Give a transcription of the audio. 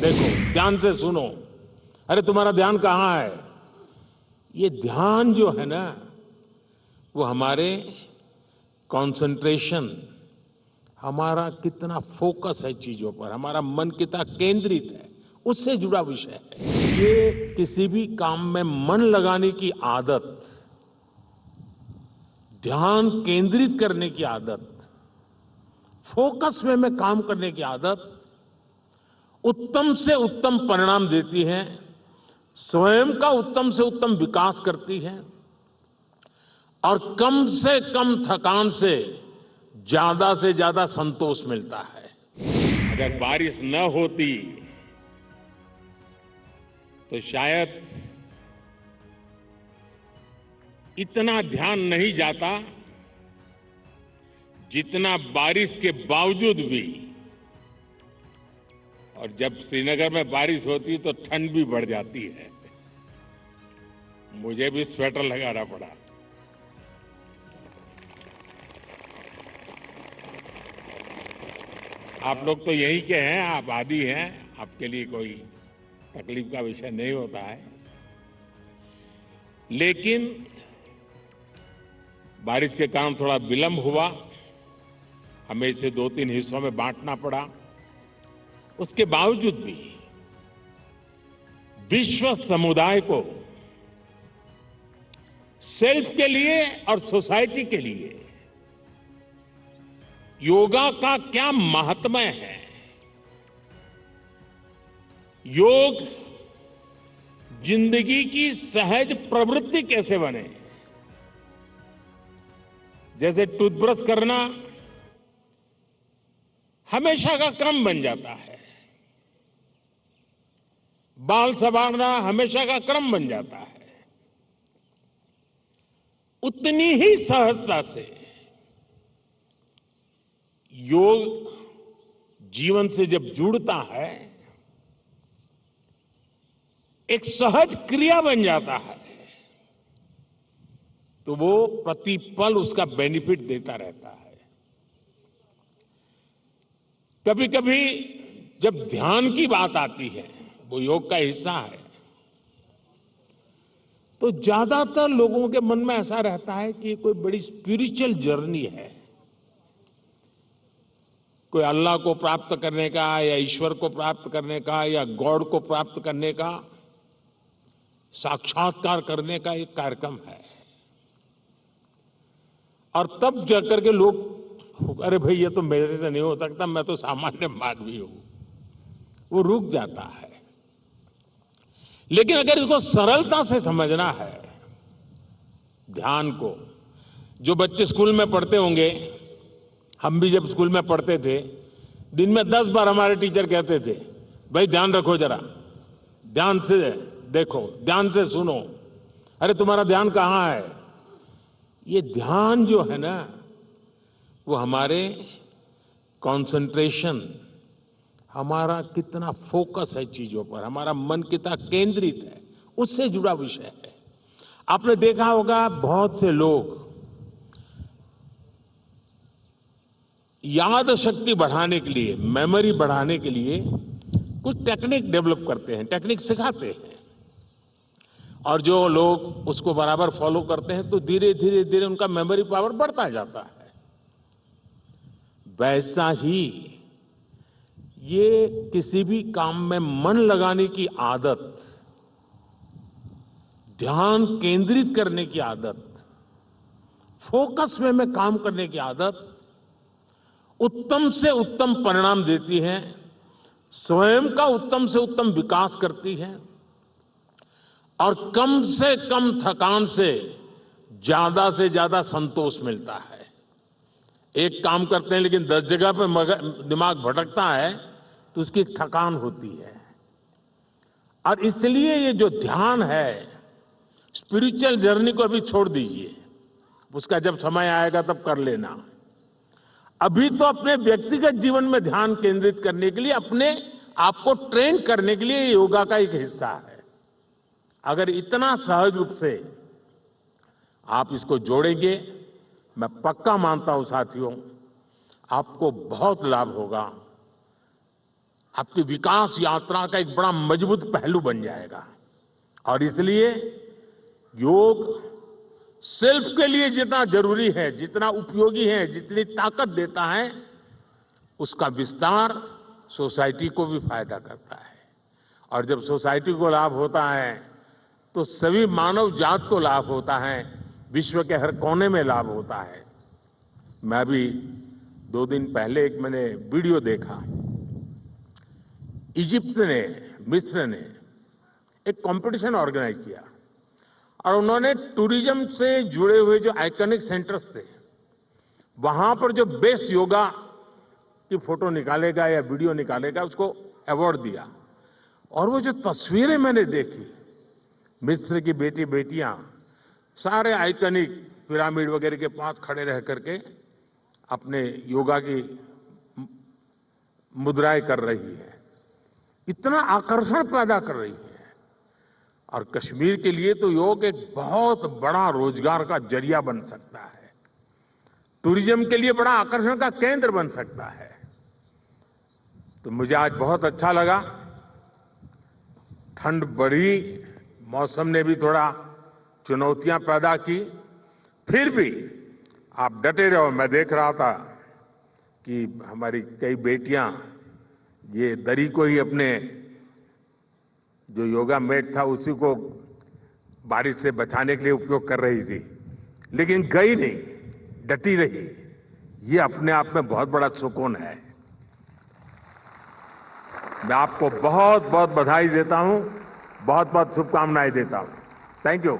देखो, ध्यान से सुनो। अरे तुम्हारा ध्यान कहाँ है? ये ध्यान जो है ना, वो हमारे कंसंट्रेशन, हमारा कितना फोकस है चीजों पर, हमारा मन कितना केंद्रित है, उससे जुड़ा विषय है। ये किसी भी काम में मन लगाने की आदत, ध्यान केंद्रित करने की आदत, फोकस में काम करने की आदत उत्तम से उत्तम परिणाम देती है, स्वयं का उत्तम से उत्तम विकास करती है और कम से कम थकान से ज्यादा संतोष मिलता है। अगर बारिश न होती तो शायद इतना ध्यान नहीं जाता जितना बारिश के बावजूद भी। और जब श्रीनगर में बारिश होती तो ठंड भी बढ़ जाती है, मुझे भी स्वेटर लगाना पड़ा। आप लोग तो यहीं के हैं, आप आदी हैं, आपके लिए कोई तकलीफ का विषय नहीं होता है। लेकिन बारिश के कारण थोड़ा विलंब हुआ, हमें इसे 2-3 हिस्सों में बांटना पड़ा। उसके बावजूद भी विश्व समुदाय को सेल्फ के लिए और सोसाइटी के लिए योगा का क्या महात्म्य है, योग जिंदगी की सहज प्रवृत्ति कैसे बने। जैसे टूथब्रश करना हमेशा का क्रम बन जाता है, बाल संवारना हमेशा का क्रम बन जाता है, उतनी ही सहजता से योग जीवन से जब जुड़ता है, एक सहज क्रिया बन जाता है, तो वो प्रतिपल उसका बेनिफिट देता रहता है। कभी कभी जब ध्यान की बात आती है, वो योग का हिस्सा है, तो ज्यादातर लोगों के मन में ऐसा रहता है कि कोई बड़ी स्पिरिचुअल जर्नी है, कोई अल्लाह को प्राप्त करने का या ईश्वर को प्राप्त करने का या गॉड को प्राप्त करने का, साक्षात्कार करने का एक कार्यक्रम है। और तब जाकर के लोग, अरे भाई ये तो मेरे से नहीं हो सकता, मैं तो सामान्य मानवी हूं, वो रुक जाता है। लेकिन अगर इसको सरलता से समझना है, ध्यान को, जो बच्चे स्कूल में पढ़ते होंगे, हम भी जब स्कूल में पढ़ते थे, दिन में 10 बार हमारे टीचर कहते थे, भाई ध्यान रखो, जरा ध्यान से देखो, ध्यान से सुनो। अरे तुम्हारा ध्यान कहाँ है? ये ध्यान जो है ना, वो हमारे कंसंट्रेशन, हमारा कितना फोकस है चीजों पर, हमारा मन कितना केंद्रित है, उससे जुड़ा विषय है। आपने देखा होगा बहुत से लोग याद शक्ति बढ़ाने के लिए, मेमोरी बढ़ाने के लिए कुछ टेक्निक डेवलप करते हैं, टेक्निक सिखाते हैं, और जो लोग उसको बराबर फॉलो करते हैं तो धीरे धीरे धीरे उनका मेमोरी पावर बढ़ता जाता है। वैसा ही ये किसी भी काम में मन लगाने की आदत, ध्यान केंद्रित करने की आदत, फोकस में काम करने की आदत उत्तम से उत्तम परिणाम देती है, स्वयं का उत्तम से उत्तम विकास करती है और कम से कम थकान से ज्यादा संतोष मिलता है। एक काम करते हैं लेकिन 10 जगह पे दिमाग भटकता है तो उसकी एक थकान होती है। और इसलिए ये जो ध्यान है, स्पिरिचुअल जर्नी को अभी छोड़ दीजिए, उसका जब समय आएगा तब कर लेना। अभी तो अपने व्यक्तिगत जीवन में ध्यान केंद्रित करने के लिए, अपने आप को ट्रेन करने के लिए योगा का एक हिस्सा है। अगर इतना सहज रूप से आप इसको जोड़ेंगे, मैं पक्का मानता हूं साथियों, आपको बहुत लाभ होगा। आपकी विकास यात्रा का एक बड़ा मजबूत पहलू बन जाएगा। और इसलिए योग सेल्फ के लिए जितना जरूरी है, जितना उपयोगी है, जितनी ताकत देता है, उसका विस्तार सोसाइटी को भी फायदा करता है। और जब सोसाइटी को लाभ होता है तो सभी मानव जात को लाभ होता है, विश्व के हर कोने में लाभ होता है। मैं अभी 2 दिन पहले एक मैंने वीडियो देखा। इजिप्ट ने, मिस्र ने एक कंपटीशन ऑर्गेनाइज किया और उन्होंने टूरिज्म से जुड़े हुए जो आइकॉनिक सेंटर्स थे, वहां पर जो बेस्ट योगा की फोटो निकालेगा या वीडियो निकालेगा, उसको अवार्ड दिया। और वो जो तस्वीरें मैंने देखी, मिस्र की बेटी बेटियां सारे आइकॉनिक पिरामिड वगैरह के पास खड़े रह करके अपने योगा की मुद्राएं कर रही है, इतना आकर्षण पैदा कर रही है। और कश्मीर के लिए तो योग एक बहुत बड़ा रोजगार का जरिया बन सकता है, टूरिज्म के लिए बड़ा आकर्षण का केंद्र बन सकता है। तो मुझे आज बहुत अच्छा लगा। ठंड बढ़ी, मौसम ने भी थोड़ा चुनौतियां पैदा की, फिर भी आप डटे रहो। मैं देख रहा था कि हमारी कई बेटियां ये दरी को ही अपने जो योगा मैट था उसी को बारिश से बचाने के लिए उपयोग कर रही थी, लेकिन गई नहीं, डटी रही। ये अपने आप में बहुत बड़ा सुकून है। मैं आपको बहुत बहुत बधाई देता हूं, बहुत बहुत शुभकामनाएं देता हूं। Thank you.